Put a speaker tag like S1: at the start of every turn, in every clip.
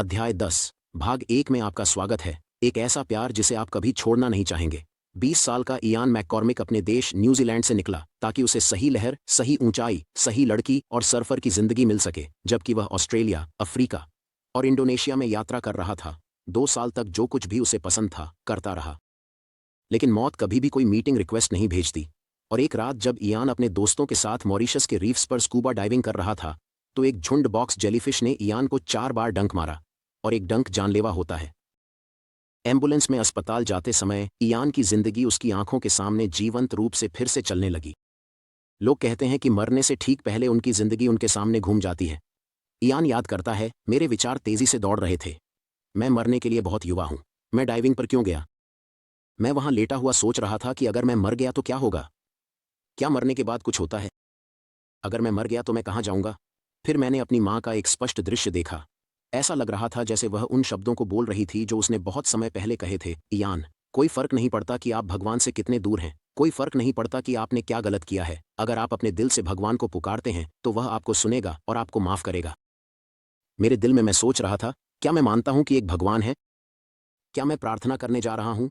S1: अध्याय 10 भाग 1 में आपका स्वागत है। एक ऐसा प्यार जिसे आप कभी छोड़ना नहीं चाहेंगे। 20 साल का इयान मैककॉर्मिक अपने देश न्यूजीलैंड से निकला ताकि उसे सही लहर, सही ऊंचाई, सही लड़की और सर्फर की जिंदगी मिल सके। जबकि वह ऑस्ट्रेलिया, अफ्रीका और इंडोनेशिया में यात्रा कर रहा था। 2 साल तक जो कुछ भी उसे पसंद था करता रहा, लेकिन मौत कभी भी कोई मीटिंग रिक्वेस्ट नहीं भेजती। और एक रात जब इयान अपने दोस्तों के साथ मॉरिशस के रीफ्स पर स्कूबा डाइविंग कर रहा था, तो एक झुंड बॉक्स जेलीफिश ने इयान को 4 बार डंक मारा, और एक डंक जानलेवा होता है। एम्बुलेंस में अस्पताल जाते समय इयान की जिंदगी उसकी आंखों के सामने जीवंत रूप से फिर से चलने लगी। लोग कहते हैं कि मरने से ठीक पहले उनकी जिंदगी उनके सामने घूम जाती है। इयान याद करता है, मेरे विचार तेजी से दौड़ रहे थे। मैं मरने के लिए बहुत युवा हूं। मैं डाइविंग पर क्यों गया? मैं वहां लेटा हुआ सोच रहा था कि अगर मैं मर गया तो क्या होगा? क्या मरने के बाद कुछ होता है? अगर मैं मर गया तो मैं कहां जाऊंगा? फिर मैंने अपनी मां का एक स्पष्ट दृश्य देखा। ऐसा लग रहा था जैसे वह उन शब्दों को बोल रही थी जो उसने बहुत समय पहले कहे थे, इयान, कोई फर्क नहीं पड़ता कि आप भगवान से कितने दूर हैं, कोई फर्क नहीं पड़ता कि आपने क्या गलत किया है। अगर आप अपने दिल से भगवान को पुकारते हैं तो वह आपको सुनेगा और आपको माफ करेगा। मेरे दिल में मैं सोच रहा था, क्या मैं मानता हूं कि एक भगवान है? क्या मैं प्रार्थना करने जा रहा हूं?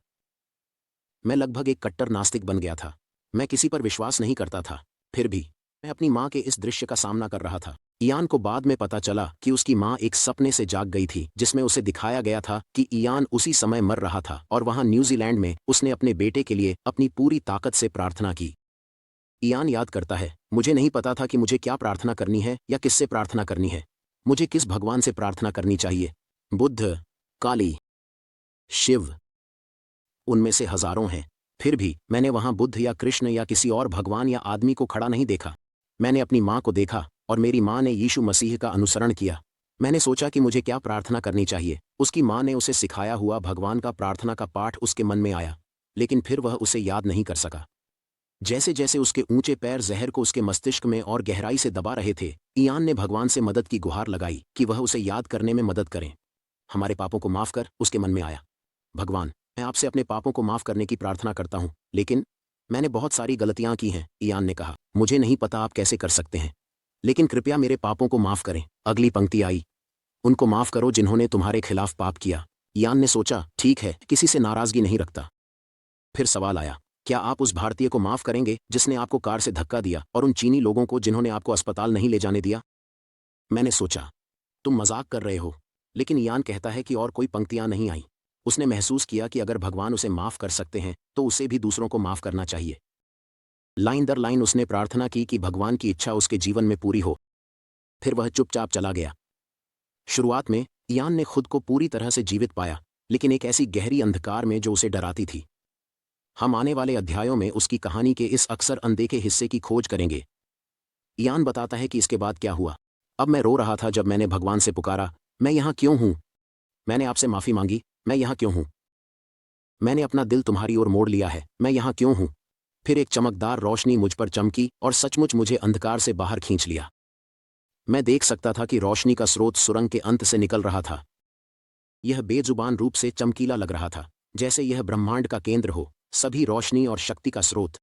S1: मैं लगभग एक कट्टर नास्तिक बन गया था। मैं किसी पर विश्वास नहीं करता था। फिर भी मैं अपनी मां के इस दृश्य का सामना कर रहा था। इयान को बाद में पता चला कि उसकी मां एक सपने से जाग गई थी जिसमें उसे दिखाया गया था कि इयान उसी समय मर रहा था, और वहां न्यूजीलैंड में उसने अपने बेटे के लिए अपनी पूरी ताकत से प्रार्थना की। इयान याद करता है, मुझे नहीं पता था कि मुझे क्या प्रार्थना करनी है या किससे प्रार्थना करनी है। मुझे किस भगवान से प्रार्थना करनी चाहिए? बुद्ध, काली, शिव, उनमें से हजारों हैं। फिर भी मैंने वहां बुद्ध या कृष्ण या किसी और भगवान या आदमी को खड़ा नहीं देखा। मैंने अपनी मां को देखा, और मेरी मां ने यीशु मसीह का अनुसरण किया। मैंने सोचा कि मुझे क्या प्रार्थना करनी चाहिए। उसकी मां ने उसे सिखाया हुआ भगवान का प्रार्थना का पाठ उसके मन में आया, लेकिन फिर वह उसे याद नहीं कर सका। जैसे जैसे उसके ऊंचे पैर जहर को उसके मस्तिष्क में और गहराई से दबा रहे थे, इयान ने भगवान से मदद की गुहार लगाई कि वह उसे याद करने में मदद करें। हमारे पापों को माफ कर, उसके मन में आया। भगवान, मैं आपसे अपने पापों को माफ करने की प्रार्थना करता हूं, लेकिन मैंने बहुत सारी गलतियां की हैं। इयान ने कहा, मुझे नहीं पता आप कैसे कर सकते हैं, लेकिन कृपया मेरे पापों को माफ करें। अगली पंक्ति आई, उनको माफ करो जिन्होंने तुम्हारे खिलाफ पाप किया। इयान ने सोचा, ठीक है, किसी से नाराजगी नहीं रखता। फिर सवाल आया, क्या आप उस भारतीय को माफ करेंगे जिसने आपको कार से धक्का दिया, और उन चीनी लोगों को जिन्होंने आपको अस्पताल नहीं ले जाने दिया? मैंने सोचा, तुम मजाक कर रहे हो। लेकिन इयान कहता है कि और कोई पंक्तियां नहीं आई। उसने महसूस किया कि अगर भगवान उसे माफ कर सकते हैं तो उसे भी दूसरों को माफ करना चाहिए। लाइन दर लाइन उसने प्रार्थना की कि भगवान की इच्छा उसके जीवन में पूरी हो। फिर वह चुपचाप चला गया। शुरुआत में इयान ने खुद को पूरी तरह से जीवित पाया, लेकिन एक ऐसी गहरी अंधकार में जो उसे डराती थी। हम आने वाले अध्यायों में उसकी कहानी के इस अक्सर अनदेखे हिस्से की खोज करेंगे। इयान बताता है कि इसके बाद क्या हुआ। अब मैं रो रहा था जब मैंने भगवान से पुकारा, मैं यहाँ क्यों हूँ? मैंने आपसे माफी मांगी, मैं यहाँ क्यों हूँ? मैंने अपना दिल तुम्हारी ओर मोड़ लिया है, मैं यहाँ क्यों हूँ? फिर एक चमकदार रोशनी मुझ पर चमकी और सचमुच मुझे अंधकार से बाहर खींच लिया। मैं देख सकता था कि रोशनी का स्रोत सुरंग के अंत से निकल रहा था। यह बेजुबान रूप से चमकीला लग रहा था, जैसे यह ब्रह्मांड का केंद्र हो, सभी रोशनी और शक्ति का स्रोत।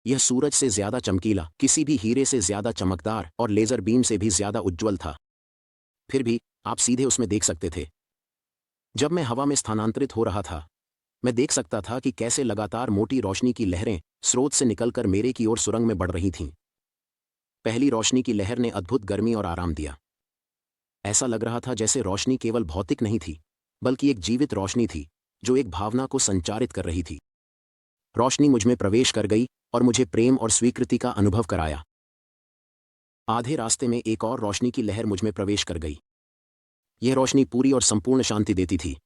S1: यह सूरज से ज्यादा चमकीला, किसी भी हीरे से ज्यादा चमकदार और लेजर बीम से भी ज्यादा उज्ज्वल था। फिर भी आप सीधे उसमें देख सकते थे। जब मैं हवा में स्थानांतरित हो रहा था, मैं देख सकता था कि कैसे लगातार मोटी रोशनी की लहरें स्रोत से निकलकर मेरे की ओर सुरंग में बढ़ रही थीं। पहली रोशनी की लहर ने अद्भुत गर्मी और आराम दिया। ऐसा लग रहा था जैसे रोशनी केवल भौतिक नहीं थी, बल्कि एक जीवित रोशनी थी जो एक भावना को संचारित कर रही थी। रोशनी मुझमें प्रवेश कर गई और मुझे प्रेम और स्वीकृति का अनुभव कराया। आधे रास्ते में एक और रोशनी की लहर मुझमें प्रवेश कर गई। यह रोशनी पूरी और संपूर्ण शांति देती थी।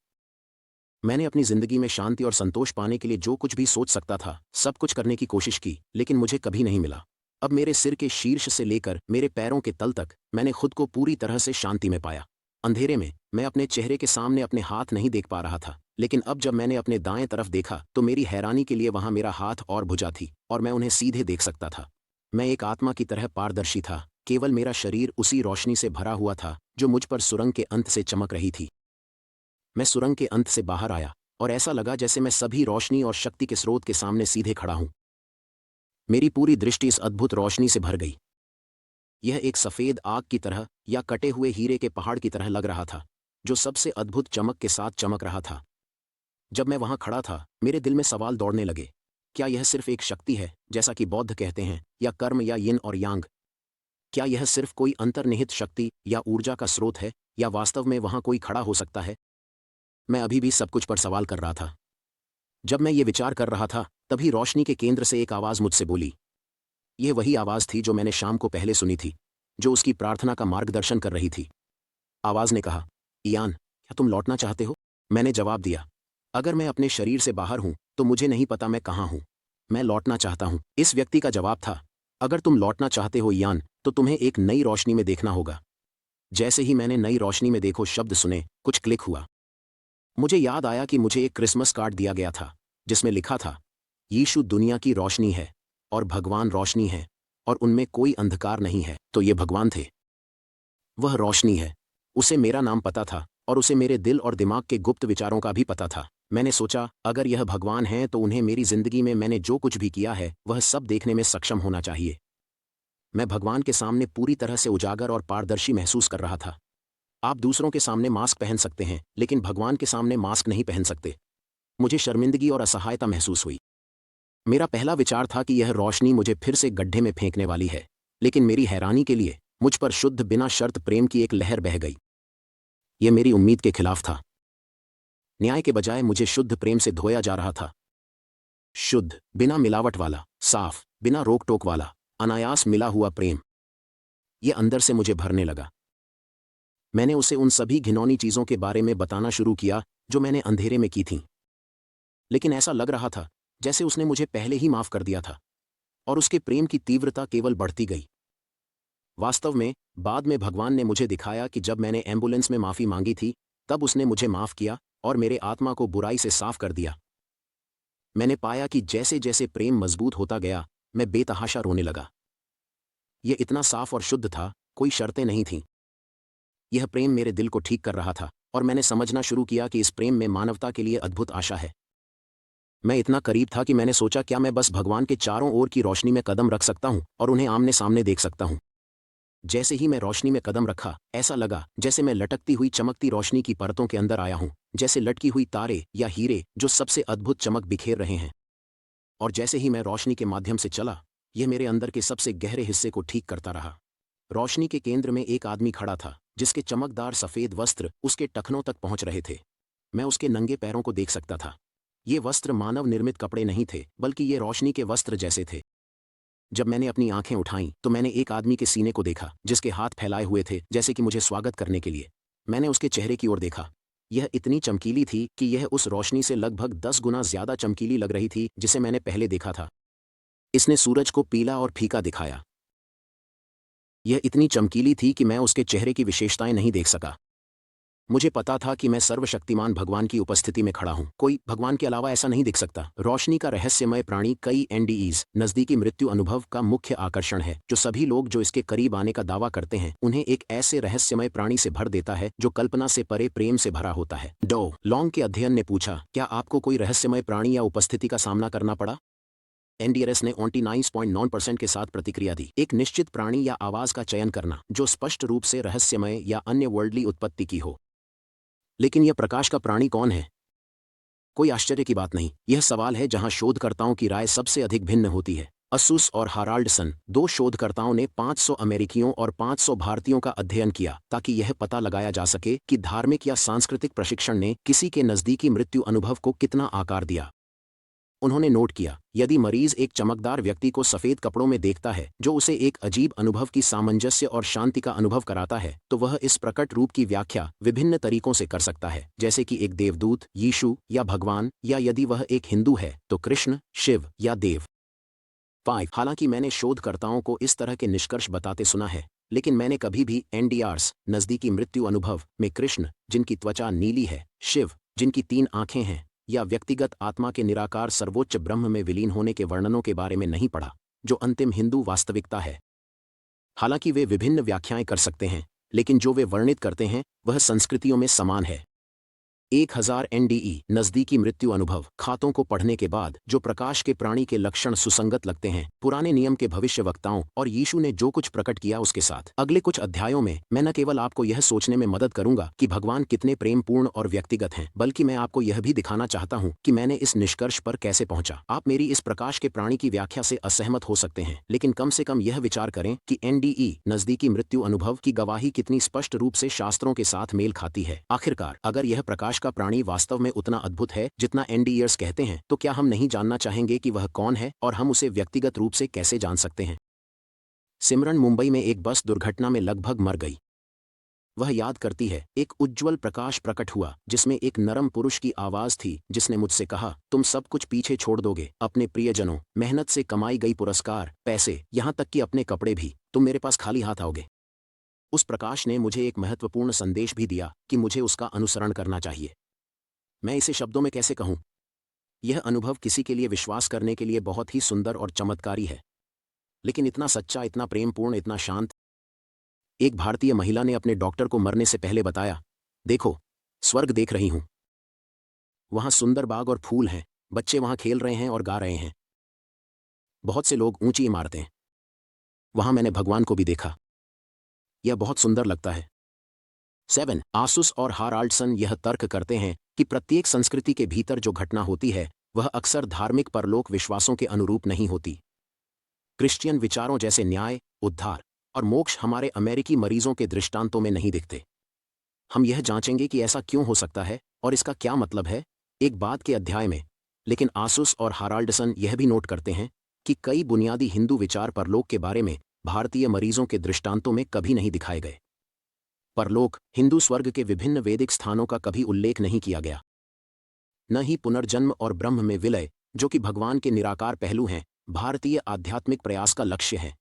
S1: मैंने अपनी जिंदगी में शांति और संतोष पाने के लिए जो कुछ भी सोच सकता था, सब कुछ करने की कोशिश की, लेकिन मुझे कभी नहीं मिला। अब मेरे सिर के शीर्ष से लेकर मेरे पैरों के तल तक मैंने खुद को पूरी तरह से शांति में पाया। अंधेरे में मैं अपने चेहरे के सामने अपने हाथ नहीं देख पा रहा था, लेकिन अब जब मैंने अपने दाएं तरफ देखा तो मेरी हैरानी के लिए वहां मेरा हाथ और भुजा थी, और मैं उन्हें सीधे देख सकता था। मैं एक आत्मा की तरह पारदर्शी था, केवल मेरा शरीर उसी रोशनी से भरा हुआ था जो मुझ पर सुरंग के अंत से चमक रही थी। मैं सुरंग के अंत से बाहर आया, और ऐसा लगा जैसे मैं सभी रोशनी और शक्ति के स्रोत के सामने सीधे खड़ा हूं। मेरी पूरी दृष्टि इस अद्भुत रोशनी से भर गई। यह एक सफेद आग की तरह या कटे हुए हीरे के पहाड़ की तरह लग रहा था। जो सबसे अद्भुत चमक के साथ चमक रहा था। जब मैं वहां खड़ा था, मेरे दिल में सवाल दौड़ने लगे। क्या यह सिर्फ एक शक्ति है, जैसा कि बौद्ध कहते हैं, या कर्म, या यिन और यांग? क्या यह सिर्फ कोई अंतर्निहित शक्ति या ऊर्जा का स्रोत है, या वास्तव में वहां कोई खड़ा हो सकता है? मैं अभी भी सब कुछ पर सवाल कर रहा था। जब मैं ये विचार कर रहा था, तभी रोशनी के केंद्र से एक आवाज मुझसे बोली। यह वही आवाज थी जो मैंने शाम को पहले सुनी थी, जो उसकी प्रार्थना का मार्गदर्शन कर रही थी। आवाज ने कहा, इयान, क्या तुम लौटना चाहते हो? मैंने जवाब दिया, अगर मैं अपने शरीर से बाहर हूं, तो मुझे नहीं पता मैं कहां हूं। मैं लौटना चाहता हूं। इस व्यक्ति का जवाब था, अगर तुम लौटना चाहते हो इयान, तो तुम्हें एक नई रोशनी में देखना होगा। जैसे ही मैंने नई रोशनी में देखो शब्द सुने, कुछ क्लिक हुआ। मुझे याद आया कि मुझे एक क्रिसमस कार्ड दिया गया था, जिसमें लिखा था, यीशु दुनिया की रोशनी है, और भगवान रोशनी है, और उनमें कोई अंधकार नहीं है। तो ये भगवान थे। वह रोशनी है। उसे मेरा नाम पता था, और उसे मेरे दिल और दिमाग के गुप्त विचारों का भी पता था। मैंने सोचा, अगर यह भगवान है तो उन्हें मेरी जिंदगी में मैंने जो कुछ भी किया है, वह सब देखने में सक्षम होना चाहिए। मैं भगवान के सामने पूरी तरह से उजागर और पारदर्शी महसूस कर रहा था। आप दूसरों के सामने मास्क पहन सकते हैं, लेकिन भगवान के सामने मास्क नहीं पहन सकते। मुझे शर्मिंदगी और असहायता महसूस हुई। मेरा पहला विचार था कि यह रोशनी मुझे फिर से गड्ढे में फेंकने वाली है, लेकिन मेरी हैरानी के लिए मुझ पर शुद्ध बिना शर्त प्रेम की एक लहर बह गई। यह मेरी उम्मीद के खिलाफ था। न्याय के बजाय मुझे शुद्ध प्रेम से धोया जा रहा था। शुद्ध, बिना मिलावट वाला, साफ, बिना रोक टोक वाला, अनायास मिला हुआ प्रेम। यह अंदर से मुझे भरने लगा। मैंने उसे उन सभी घिनौनी चीजों के बारे में बताना शुरू किया जो मैंने अंधेरे में की थीं। लेकिन ऐसा लग रहा था जैसे उसने मुझे पहले ही माफ कर दिया था, और उसके प्रेम की तीव्रता केवल बढ़ती गई। वास्तव में, बाद में भगवान ने मुझे दिखाया कि जब मैंने एम्बुलेंस में माफी मांगी थी, तब उसने मुझे माफ किया और मेरे आत्मा को बुराई से साफ कर दिया। मैंने पाया कि जैसे जैसे प्रेम मजबूत होता गया, मैं बेतहाशा रोने लगा। यह इतना साफ और शुद्ध था, कोई शर्तें नहीं थीं। यह प्रेम मेरे दिल को ठीक कर रहा था, और मैंने समझना शुरू किया कि इस प्रेम में मानवता के लिए अद्भुत आशा है। मैं इतना करीब था कि मैंने सोचा, क्या मैं बस भगवान के चारों ओर की रोशनी में कदम रख सकता हूं और उन्हें आमने सामने देख सकता हूं। जैसे ही मैं रोशनी में कदम रखा, ऐसा लगा जैसे मैं लटकती हुई चमकती रोशनी की परतों के अंदर आया हूं, जैसे लटकी हुई तारे या हीरे जो सबसे अद्भुत चमक बिखेर रहे हैं। और जैसे ही मैं रोशनी के माध्यम से चला, यह मेरे अंदर के सबसे गहरे हिस्से को ठीक करता रहा। रोशनी के केंद्र में एक आदमी खड़ा था, जिसके चमकदार सफेद वस्त्र उसके टखनों तक पहुंच रहे थे। मैं उसके नंगे पैरों को देख सकता था। ये वस्त्र मानव निर्मित कपड़े नहीं थे, बल्कि ये रोशनी के वस्त्र जैसे थे। जब मैंने अपनी आंखें उठाईं, तो मैंने एक आदमी के सीने को देखा, जिसके हाथ फैलाए हुए थे, जैसे कि मुझे स्वागत करने के लिए। मैंने उसके चेहरे की ओर देखा। यह इतनी चमकीली थी कि यह उस रोशनी से लगभग 10 गुना ज्यादा चमकीली लग रही थी जिसे मैंने पहले देखा था। इसने सूरज को पीला और फीका दिखाया। यह इतनी चमकीली थी कि मैं उसके चेहरे की विशेषताएं नहीं देख सका। मुझे पता था कि मैं सर्वशक्तिमान भगवान की उपस्थिति में खड़ा हूं। कोई भगवान के अलावा ऐसा नहीं दिख सकता। रोशनी का रहस्यमय प्राणी कई एनडीईज नजदीकी मृत्यु अनुभव का मुख्य आकर्षण है, जो सभी लोग जो इसके करीब आने का दावा करते हैं, उन्हें एक ऐसे रहस्यमय प्राणी से भर देता है जो कल्पना से परे प्रेम से भरा होता है। डो लॉन्ग के अध्ययन ने पूछा, क्या आपको कोई रहस्यमय प्राणी या उपस्थिति का सामना करना पड़ा? एनडीआरएस ने 29.9% के साथ प्रतिक्रिया दी। एक निश्चित प्राणी या आवाज का चयन करना जो स्पष्ट रूप से रहस्यमय या अन्य वर्ल्डली उत्पत्ति की हो। लेकिन यह प्रकाश का प्राणी कौन है? कोई आश्चर्य की बात नहीं। यह सवाल है जहां शोधकर्ताओं की राय सबसे अधिक भिन्न होती है। असूस और हाराल्डसन, दो शोधकर्ताओं ने 500 अमेरिकियों और 500 भारतीयों का अध्ययन किया ताकि यह पता लगाया जा सके कि धार्मिक या सांस्कृतिक प्रशिक्षण ने किसी के नजदीकी मृत्यु अनुभव को कितना आकार दिया। उन्होंने नोट किया, यदि मरीज एक चमकदार व्यक्ति को सफेद कपड़ों में देखता है जो उसे एक अजीब अनुभव की सामंजस्य और शांति का अनुभव कराता है, तो वह इस प्रकट रूप की व्याख्या विभिन्न तरीकों से कर सकता है, जैसे कि एक देवदूत, यीशु या भगवान, या यदि वह एक हिंदू है तो कृष्ण, शिव या देव। 5 हालांकि मैंने शोधकर्ताओं को इस तरह के निष्कर्ष बताते सुना है, लेकिन मैंने कभी भी एनडीआरस नजदीकी मृत्यु अनुभव में कृष्ण, जिनकी त्वचा नीली है, शिव, जिनकी 3 आंखें हैं, या व्यक्तिगत आत्मा के निराकार सर्वोच्च ब्रह्म में विलीन होने के वर्णनों के बारे में नहीं पढ़ा, जो अंतिम हिंदू वास्तविकता है। हालांकि वे विभिन्न व्याख्याएं कर सकते हैं, लेकिन जो वे वर्णित करते हैं वह संस्कृतियों में समान है। 1000 NDE नजदीकी मृत्यु अनुभव खातों को पढ़ने के बाद जो प्रकाश के प्राणी के लक्षण सुसंगत लगते हैं पुराने नियम के भविष्यवक्ताओं और यीशु ने जो कुछ प्रकट किया उसके साथ। अगले कुछ अध्यायों में मैं न केवल आपको यह सोचने में मदद करूंगा कि भगवान कितने प्रेमपूर्ण और व्यक्तिगत हैं, बल्कि मैं आपको यह भी दिखाना चाहता हूं कि मैंने इस निष्कर्ष पर कैसे पहुंचा। आप मेरी इस प्रकाश के प्राणी की व्याख्या से असहमत हो सकते हैं, लेकिन कम से कम यह विचार करें कि NDE नजदीकी मृत्यु अनुभव की गवाही कितनी स्पष्ट रूप से शास्त्रों के साथ मेल खाती है। आखिरकार अगर यह प्रकाश का प्राणी वास्तव में उतना अद्भुत है जितना NDEers कहते हैं, तो क्या हम नहीं जानना चाहेंगे कि वह कौन है और हम उसे व्यक्तिगत रूप से कैसे जान सकते हैं। सिमरन मुंबई में एक बस दुर्घटना में लगभग मर गई। वह याद करती है, एक उज्ज्वल प्रकाश प्रकट हुआ जिसमें एक नरम पुरुष की आवाज थी जिसने मुझसे कहा, तुम सब कुछ पीछे छोड़ दोगे, अपने प्रियजनों, मेहनत से कमाई गई पुरस्कार, पैसे, यहाँ तक कि अपने कपड़े भी, तुम मेरे पास खाली हाथ आओगे। उस प्रकाश ने मुझे एक महत्वपूर्ण संदेश भी दिया कि मुझे उसका अनुसरण करना चाहिए। मैं इसे शब्दों में कैसे कहूं? यह अनुभव किसी के लिए विश्वास करने के लिए बहुत ही सुंदर और चमत्कारी है, लेकिन इतना सच्चा, इतना प्रेमपूर्ण, इतना शांत। एक भारतीय महिला ने अपने डॉक्टर को मरने से पहले बताया, देखो, स्वर्ग देख रही हूं। वहां सुंदर बाग और फूल हैं, बच्चे वहां खेल रहे हैं और गा रहे हैं, बहुत से लोग, ऊंची इमारतें। वहां मैंने भगवान को भी देखा। यह बहुत सुंदर लगता है। 7 आसुस और हाराल्डसन यह तर्क करते हैं कि प्रत्येक संस्कृति के भीतर जो घटना होती है वह अक्सर धार्मिक परलोक विश्वासों के अनुरूप नहीं होती। क्रिश्चियन विचारों जैसे न्याय, उद्धार और मोक्ष हमारे अमेरिकी मरीजों के दृष्टांतों में नहीं दिखते। हम यह जांचेंगे कि ऐसा क्यों हो सकता है और इसका क्या मतलब है एक बाद के अध्याय में। लेकिन आसुस और हाराल्डसन यह भी नोट करते हैं कि कई बुनियादी हिंदू विचार परलोक के बारे में भारतीय मरीजों के दृष्टांतों में कभी नहीं दिखाए गए। परलोक, हिंदू स्वर्ग के विभिन्न वैदिक स्थानों का कभी उल्लेख नहीं किया गया। न ही पुनर्जन्म और ब्रह्म में विलय, जो कि भगवान के निराकार पहलू हैं, भारतीय आध्यात्मिक प्रयास का लक्ष्य है।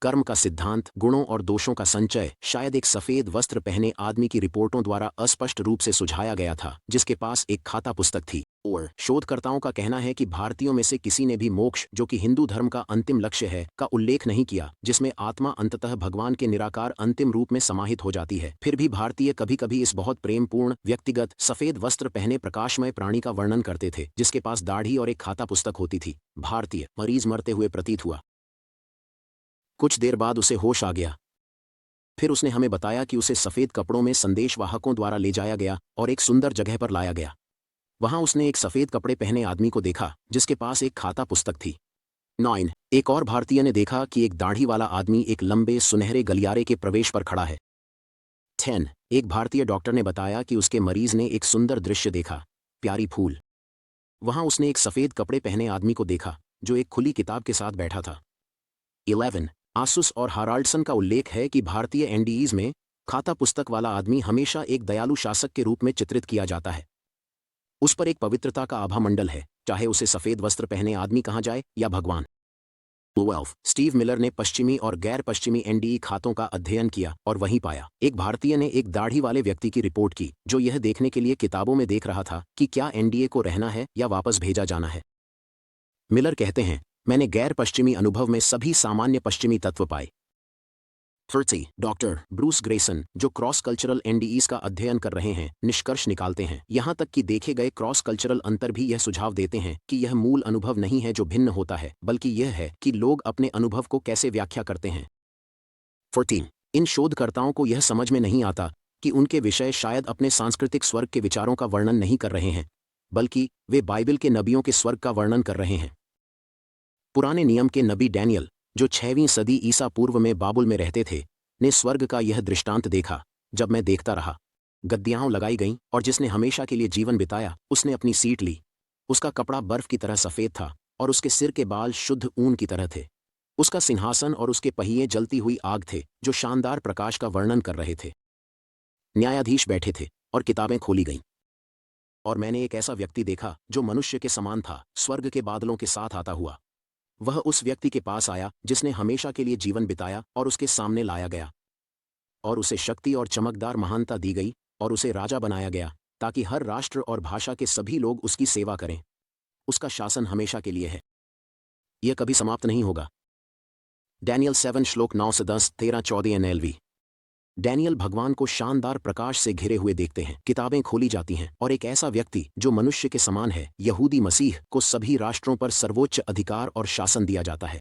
S1: कर्म का सिद्धांत, गुणों और दोषों का संचय शायद एक सफेद वस्त्र पहने आदमी की रिपोर्टों द्वारा अस्पष्ट रूप से सुझाया गया था जिसके पास एक खाता पुस्तक थी। और शोधकर्ताओं का कहना है कि भारतीयों में से किसी ने भी मोक्ष, जो कि हिंदू धर्म का अंतिम लक्ष्य है, का उल्लेख नहीं किया, जिसमें आत्मा अंततः भगवान के निराकार अंतिम रूप में समाहित हो जाती है। फिर भी भारतीय कभी कभी इस बहुत प्रेमपूर्ण, व्यक्तिगत, सफेद वस्त्र पहने प्रकाशमय प्राणी का वर्णन करते थे जिसके पास दाढ़ी और एक खाता पुस्तक होती थी। भारतीय मरीज मरते हुए प्रतीत हुआ। कुछ देर बाद उसे होश आ गया। फिर उसने हमें बताया कि उसे सफेद कपड़ों में संदेशवाहकों द्वारा ले जाया गया और एक सुंदर जगह पर लाया गया। वहां उसने एक सफेद कपड़े पहने आदमी को देखा जिसके पास एक खाता पुस्तक थी। 9 एक और भारतीय ने देखा कि एक दाढ़ी वाला आदमी एक लंबे सुनहरे गलियारे के प्रवेश पर खड़ा है। 10 एक भारतीय डॉक्टर ने बताया कि उसके मरीज ने एक सुंदर दृश्य देखा, प्यारी फूल। वहां उसने एक सफेद कपड़े पहने आदमी को देखा जो एक खुली किताब के साथ बैठा था। 11 आसुस और हाराल्डसन का उल्लेख है कि भारतीय NDEs में खाता पुस्तक वाला आदमी हमेशा एक दयालु शासक के रूप में चित्रित किया जाता है। उस पर एक पवित्रता का आभा मंडल है, चाहे उसे सफेद वस्त्र पहने आदमी कहा जाए या भगवान। 12 स्टीव मिलर ने पश्चिमी और गैर पश्चिमी NDE खातों का अध्ययन किया और वहीं पाया। एक भारतीय ने एक दाढ़ी वाले व्यक्ति की रिपोर्ट की जो यह देखने के लिए किताबों में देख रहा था कि क्या NDA को रहना है या वापस भेजा जाना है। मिलर कहते हैं, मैंने गैर पश्चिमी अनुभव में सभी सामान्य पश्चिमी तत्व पाए। 30 डॉक्टर ब्रूस ग्रेसन, जो क्रॉस कल्चरल NDEs का अध्ययन कर रहे हैं, निष्कर्ष निकालते हैं। यहां तक कि देखे गए क्रॉस कल्चरल अंतर भी यह सुझाव देते हैं कि यह मूल अनुभव नहीं है जो भिन्न होता है, बल्कि यह है कि लोग अपने अनुभव को कैसे व्याख्या करते हैं। 14 इन शोधकर्ताओं को यह समझ में नहीं आता कि उनके विषय शायद अपने सांस्कृतिक स्वर्ग के विचारों का वर्णन नहीं कर रहे हैं, बल्कि वे बाइबल के नबियों के स्वर्ग का वर्णन कर रहे हैं। पुराने नियम के नबी डैनियल, जो 6वीं सदी ईसा पूर्व में बाबुल में रहते थे, ने स्वर्ग का यह दृष्टांत देखा। जब मैं देखता रहा, गद्दियां लगाई गईं और जिसने हमेशा के लिए जीवन बिताया उसने अपनी सीट ली। उसका कपड़ा बर्फ की तरह सफ़ेद था और उसके सिर के बाल शुद्ध ऊन की तरह थे। उसका सिंहासन और उसके पहिए जलती हुई आग थे जो शानदार प्रकाश का वर्णन कर रहे थे। न्यायाधीश बैठे थे और किताबें खोली गईं। और मैंने एक ऐसा व्यक्ति देखा जो मनुष्य के समान था, स्वर्ग के बादलों के साथ आता हुआ। वह उस व्यक्ति के पास आया जिसने हमेशा के लिए जीवन बिताया और उसके सामने लाया गया। और उसे शक्ति और चमकदार महानता दी गई और उसे राजा बनाया गया ताकि हर राष्ट्र और भाषा के सभी लोग उसकी सेवा करें। उसका शासन हमेशा के लिए है, यह कभी समाप्त नहीं होगा। डैनियल 7 श्लोक 9 से 10, 13, 14 NLV। डैनियल भगवान को शानदार प्रकाश से घिरे हुए देखते हैं, किताबें खोली जाती हैं और एक ऐसा व्यक्ति जो मनुष्य के समान है, यहूदी मसीह को सभी राष्ट्रों पर सर्वोच्च अधिकार और शासन दिया जाता है।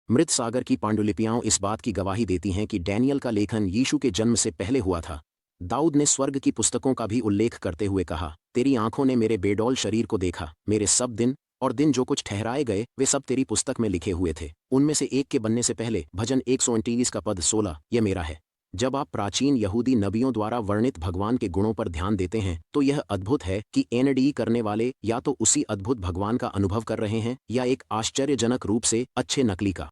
S1: मृत सागर की पांडुलिपियां इस बात की गवाही देती हैं कि डैनियल का लेखन यीशु के जन्म से पहले हुआ था। दाऊद ने स्वर्ग की पुस्तकों का भी उल्लेख करते हुए कहा, तेरी आंखों ने मेरे बेडौल शरीर को देखा, मेरे सब दिन और दिन जो कुछ ठहराए गए वे सब तेरी पुस्तक में लिखे हुए थे, उनमें से एक के बनने से पहले। भजन 129 का पद 16 यह मेरा है। जब आप प्राचीन यहूदी नबियों द्वारा वर्णित भगवान के गुणों पर ध्यान देते हैं तो यह अद्भुत है कि एनडी करने वाले या तो उसी अद्भुत भगवान का अनुभव कर रहे हैं या एक आश्चर्यजनक रूप से अच्छे नकली का।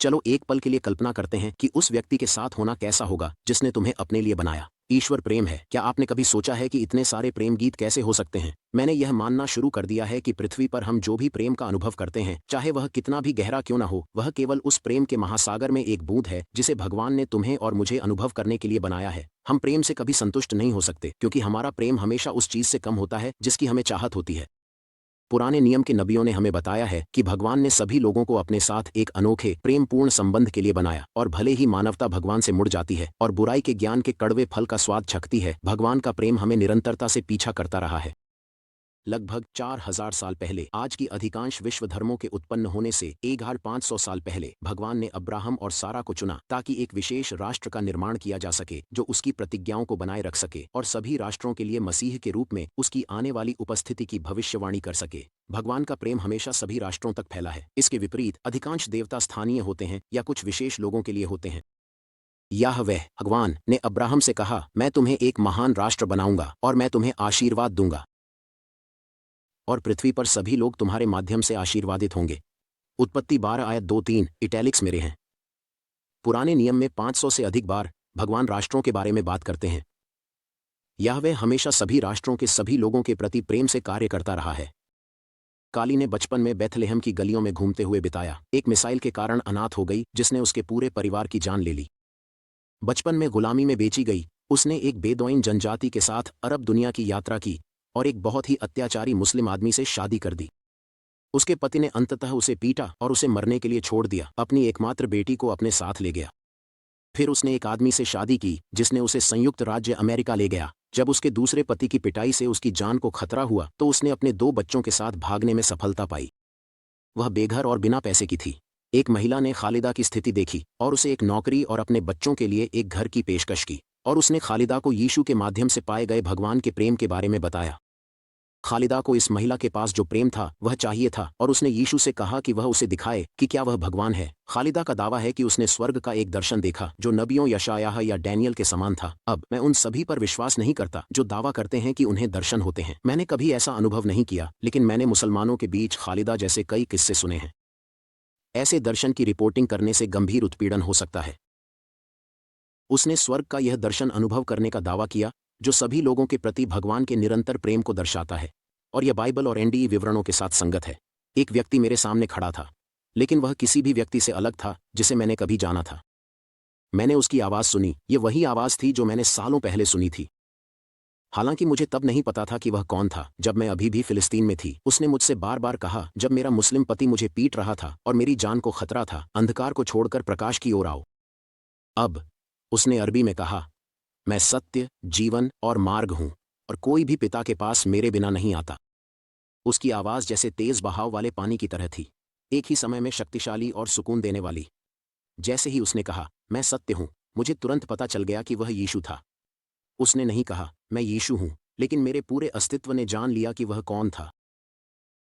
S1: चलो एक पल के लिए कल्पना करते हैं कि उस व्यक्ति के साथ होना कैसा होगा जिसने तुम्हें अपने लिए बनाया। ईश्वर प्रेम है। क्या आपने कभी सोचा है कि इतने सारे प्रेम गीत कैसे हो सकते हैं? मैंने यह मानना शुरू कर दिया है कि पृथ्वी पर हम जो भी प्रेम का अनुभव करते हैं, चाहे वह कितना भी गहरा क्यों न हो, वह केवल उस प्रेम के महासागर में एक बूंद है जिसे भगवान ने तुम्हें और मुझे अनुभव करने के लिए बनाया है। हम प्रेम से कभी संतुष्ट नहीं हो सकते क्योंकि हमारा प्रेम हमेशा उस चीज से कम होता है जिसकी हमें चाहत होती है। पुराने नियम के नबियों ने हमें बताया है कि भगवान ने सभी लोगों को अपने साथ एक अनोखे प्रेमपूर्ण संबंध के लिए बनाया, और भले ही मानवता भगवान से मुड़ जाती है और बुराई के ज्ञान के कड़वे फल का स्वाद चखती है, भगवान का प्रेम हमें निरंतरता से पीछा करता रहा है। लगभग 4000 साल पहले, आज की अधिकांश विश्व धर्मों के उत्पन्न होने से 1500 साल पहले, भगवान ने अब्राहम और सारा को चुना ताकि एक विशेष राष्ट्र का निर्माण किया जा सके जो उसकी प्रतिज्ञाओं को बनाए रख सके और सभी राष्ट्रों के लिए मसीह के रूप में उसकी आने वाली उपस्थिति की भविष्यवाणी कर सके। भगवान का प्रेम हमेशा सभी राष्ट्रों तक फैला है। इसके विपरीत अधिकांश देवता स्थानीय होते हैं या कुछ विशेष लोगों के लिए होते हैं। याहवेह भगवान ने अब्राहम से कहा, मैं तुम्हें एक महान राष्ट्र बनाऊंगा और मैं तुम्हें आशीर्वाद दूंगा और पृथ्वी पर सभी लोग तुम्हारे माध्यम से आशीर्वादित होंगे। उत्पत्ति 12 आयत 2-3 इटैलिक्स मेरे हैं। पुराने नियम में 500 से अधिक बार भगवान राष्ट्रों के बारे में बात करते हैं। याहवेह हमेशा सभी राष्ट्रों के सभी लोगों के प्रति प्रेम से कार्य करता रहा है। काली ने बचपन में बेथलेहम की गलियों में घूमते हुए बिताया। एक मिसाइल के कारण अनाथ हो गई जिसने उसके पूरे परिवार की जान ले ली। बचपन में गुलामी में बेची गई, उसने एक बेदौइन जनजाति के साथ अरब दुनिया की यात्रा की और एक बहुत ही अत्याचारी मुस्लिम आदमी से शादी कर दी। उसके पति ने अंततः उसे पीटा और उसे मरने के लिए छोड़ दिया। अपनी एकमात्र बेटी को अपने साथ ले गया। फिर उसने एक आदमी से शादी की जिसने उसे संयुक्त राज्य अमेरिका ले गया। जब उसके दूसरे पति की पिटाई से उसकी जान को खतरा हुआ तो उसने अपने 2 बच्चों के साथ भागने में सफलता पाई। वह बेघर और बिना पैसे की थी। एक महिला ने खालिदा की स्थिति देखी और उसे एक नौकरी और अपने बच्चों के लिए एक घर की पेशकश की, और उसने खालिदा को यीशु के माध्यम से पाए गए भगवान के प्रेम के बारे में बताया। खालिदा को इस महिला के पास जो प्रेम था वह चाहिए था और उसने यीशु से कहा कि वह उसे दिखाए कि क्या वह भगवान है। खालिदा का दावा है कि उसने स्वर्ग का एक दर्शन देखा जो नबियों यशायाह या डैनियल के समान था। अब मैं उन सभी पर विश्वास नहीं करता जो दावा करते हैं कि उन्हें दर्शन होते हैं। मैंने कभी ऐसा अनुभव नहीं किया, लेकिन मैंने मुसलमानों के बीच खालिदा जैसे कई किस्से सुने हैं। ऐसे दर्शन की रिपोर्टिंग करने से गंभीर उत्पीड़न हो सकता है। उसने स्वर्ग का यह दर्शन अनुभव करने का दावा किया जो सभी लोगों के प्रति भगवान के निरंतर प्रेम को दर्शाता है, और यह बाइबल और एनडीई विवरणों के साथ संगत है। एक व्यक्ति मेरे सामने खड़ा था, लेकिन वह किसी भी व्यक्ति से अलग था जिसे मैंने कभी जाना था। मैंने उसकी आवाज़ सुनी। ये वही आवाज़ थी जो मैंने सालों पहले सुनी थी। हालांकि मुझे तब नहीं पता था कि वह कौन था। जब मैं अभी भी फिलिस्तीन में थी, उसने मुझसे बार बार कहा, जब मेरा मुस्लिम पति मुझे पीट रहा था और मेरी जान को खतरा था, अंधकार को छोड़कर प्रकाश की ओर आओ। अब उसने अरबी में कहा, मैं सत्य, जीवन और मार्ग हूं, और कोई भी पिता के पास मेरे बिना नहीं आता। उसकी आवाज़ जैसे तेज बहाव वाले पानी की तरह थी, एक ही समय में शक्तिशाली और सुकून देने वाली। जैसे ही उसने कहा, मैं सत्य हूं, मुझे तुरंत पता चल गया कि वह यीशु था। उसने नहीं कहा, मैं यीशु हूं, लेकिन मेरे पूरे अस्तित्व ने जान लिया कि वह कौन था।